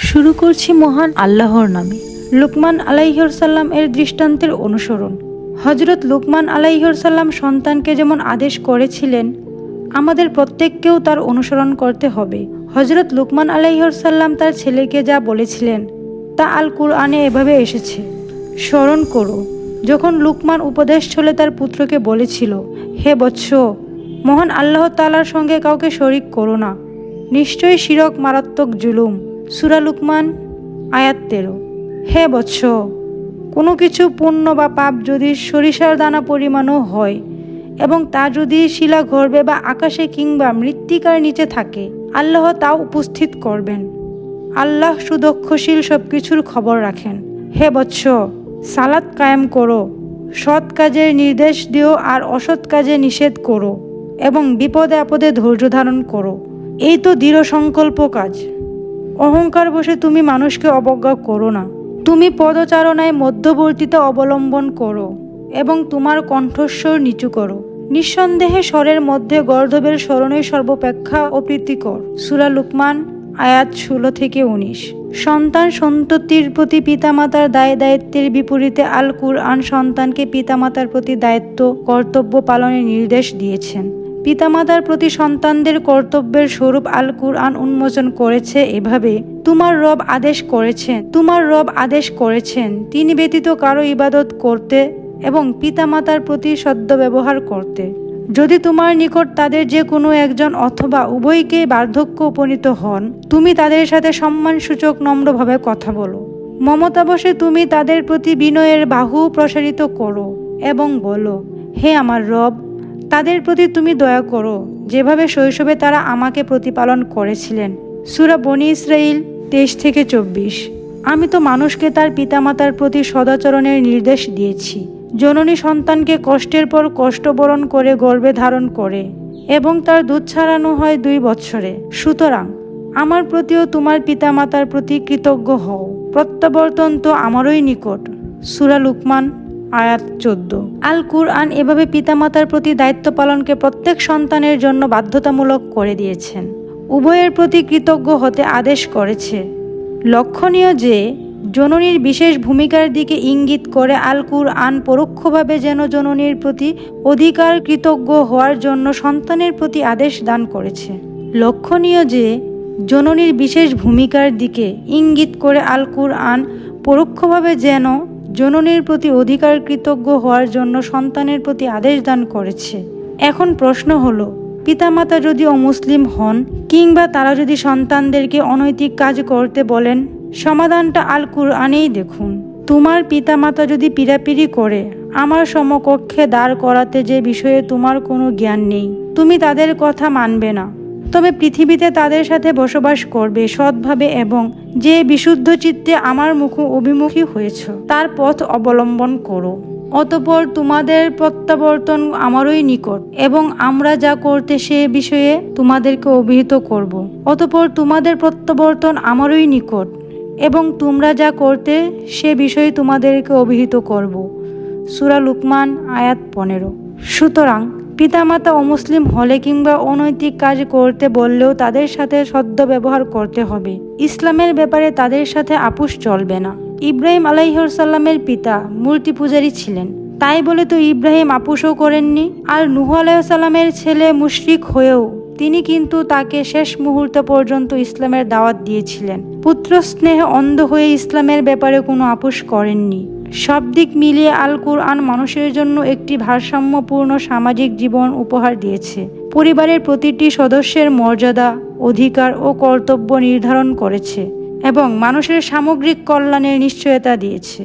শুরু করছি মহান আল্লাহর নামে। লুকমান আলাইহিসসালাম এর দৃষ্টান্তের অনুসরণ। হযরত লুকমান আলাইহিসসালাম সন্তানকে যেমন আদেশ করেছিলেন, আমাদের প্রত্যেককেও তার অনুসরণ করতে হবে। হযরত লুকমান আলাইহিসসালাম তার ছেলেকে যা বলেছিলেন তা আল কুরআনে এভাবে এসেছে, স্মরণ করো যখন লুকমান উপদেশ ছলে তার পুত্রকে বলেছিল, হে বৎস, মহান আল্লাহ তাআলার সঙ্গে কাউকে শরিক করো না, নিশ্চয়ই শিরক মারাত্মক জুলুম। সূরা লুকমান আয়াত 13। হে বৎস, কোনো কিছু পুণ্য বা পাপ যদি সরিষার দানা পরিমাণও হয় এবং তা যদি শিলা গর্ভে বা আকাশে কিংবা মৃত্তিকার নিচে থাকে, আল্লাহ তাও উপস্থিত করবেন। আল্লাহ সুদক্ষশীল সবকিছুর খবর রাখেন। হে বৎস, সালাত কায়েম করো, সৎ কাজের নির্দেশ দিও আর অসৎ কাজে নিষেধ করো এবং বিপদে আপদে ধৈর্য ধারণ করো। এই তো দৃঢ় সংকল্প কাজ। অহংকার বসে তুমি মানুষকে অবজ্ঞা করো না। তুমি পদচারণায় মধ্যবর্তীতা অবলম্বন করো এবং তোমার কণ্ঠস্বর নিচু করো। নিঃসন্দেহে স্বরের মধ্যে গর্ধবের স্মরণই সর্বাপেক্ষা অপ্রীতিকর। সূরা লুকমান আয়াত 16-19। সন্তান সন্ততির প্রতি পিতামাতার দায় দায়িত্বের বিপরীতে আল কুরআন সন্তানকে পিতামাতার প্রতি দায়িত্ব কর্তব্য পালনের নির্দেশ দিয়েছেন। পিতামাতার প্রতি সন্তানদের কর্তব্যের স্বরূপ আল কুরআন উন্মোচন করেছে এভাবে, তোমার রব আদেশ করেছেন তিনি ব্যতীত কারো ইবাদত করতে এবং পিতামাতার প্রতি সদ্ব্যবহার করতে। যদি তোমার নিকট তাদের যে কোনো একজন অথবা উভয়কেই বার্ধক্য উপনীত হন, তুমি তাদের সাথে সম্মানসূচক নম্রভাবে কথা বলো। মমতাবশে তুমি তাদের প্রতি বিনয়ের বাহু প্রসারিত করো এবং বলো, হে আমার রব, তাদের প্রতি তুমি দয়া করো যেভাবে শৈশবে তারা আমাকে প্রতিপালন করেছিলেন। সূরা বনী ইসরাঈল 23-24। আমি তো মানুষকে তার পিতামাতার প্রতি সদাচরণের নির্দেশ দিয়েছি। জননী সন্তানকে কষ্টের পর কষ্ট বরণ করে গর্ভে ধারণ করে এবং তার দুধ ছাড়ানো হয় 2 বৎসরে। সুতরাং আমার প্রতিও তোমার পিতামাতার প্রতি কৃতজ্ঞ হও, প্রত্যাবর্তন তো আমারই নিকট। সূরা লুকমান আয়াত 14। আল কুরআন এভাবে পিতামাতার প্রতি দায়িত্ব পালনকে প্রত্যেক সন্তানের জন্য বাধ্যতামূলক করে দিয়েছেন। উভয়ের প্রতি কৃতজ্ঞ হতে আদেশ করেছে। লক্ষণীয় যে জননীর বিশেষ ভূমিকার দিকে ইঙ্গিত করে আল কুরআন পরোক্ষভাবে যেন জননীর প্রতি অধিকার কৃতজ্ঞ হওয়ার জন্য সন্তানের প্রতি আদেশ দান করেছে। লক্ষণীয় যে জননীর বিশেষ ভূমিকার দিকে ইঙ্গিত করে আল কুরআন পরোক্ষভাবে যেন জননীর প্রতি অধিকার কৃতজ্ঞ হওয়ার জন্য সন্তানের প্রতি আদেশ দান করেছে। এখন প্রশ্ন হলো, পিতামাতা যদি অমুসলিম হন কিংবা তারা যদি সন্তানদেরকে অনৈতিক কাজ করতে বলেন, সমাধানটা আল কুরআনেই দেখুন। তোমার পিতামাতা যদি পীড়াপিড়ি করে আমার সমকক্ষে দাঁড় করাতে যে বিষয়ে তোমার কোনো জ্ঞান নেই, তুমি তাদের কথা মানবে না, তবে পৃথিবীতে তাদের সাথে বসবাস করবে সৎভাবে এবং যে বিশুদ্ধ চিত্তে আমার অভিমুখী হয়েছ তার পথ অবলম্বন করো। অতঃপর তোমাদের প্রত্যাবর্তন আমারই নিকট এবং আমরা যা করতে সে বিষয়ে তোমাদেরকে অভিহিত করব। অতঃপর তোমাদের প্রত্যাবর্তন আমারই নিকট এবং তোমরা যা করতে সে বিষয়ে তোমাদেরকে অভিহিত করব। সূরা লুকমান আয়াত 15। সুতরাং পিতামাতা অমুসলিম হলে কিংবা অনৈতিক কাজ করতে বললেও তাদের সাথে সদ্ব্যবহার করতে হবে। ইসলামের ব্যাপারে তাদের সাথে আপোষ চলবে না। ইব্রাহিম আলাইহিসসালামের পিতা মূর্তি পূজারী ছিলেন, তাই বলে তো ইব্রাহিম আপোষও করেননি। আর নূহ আলাইহিসসালামের ছেলে মুশরিক হয়েও তিনি কিন্তু তাকে শেষ মুহূর্ত পর্যন্ত ইসলামের দাওয়াত দিয়েছিলেন। পুত্র স্নেহে অন্ধ হয়ে ইসলামের ব্যাপারে কোনো আপোষ করেননি। সব দিক মিলিয়ে আল কুরআন মানুষের জন্য একটি ভারসাম্যপূর্ণ সামাজিক জীবন উপহার দিয়েছে। পরিবারের প্রতিটি সদস্যের মর্যাদা, অধিকার ও কর্তব্য নির্ধারণ করেছে এবং মানুষের সামগ্রিক কল্যাণের নিশ্চয়তা দিয়েছে।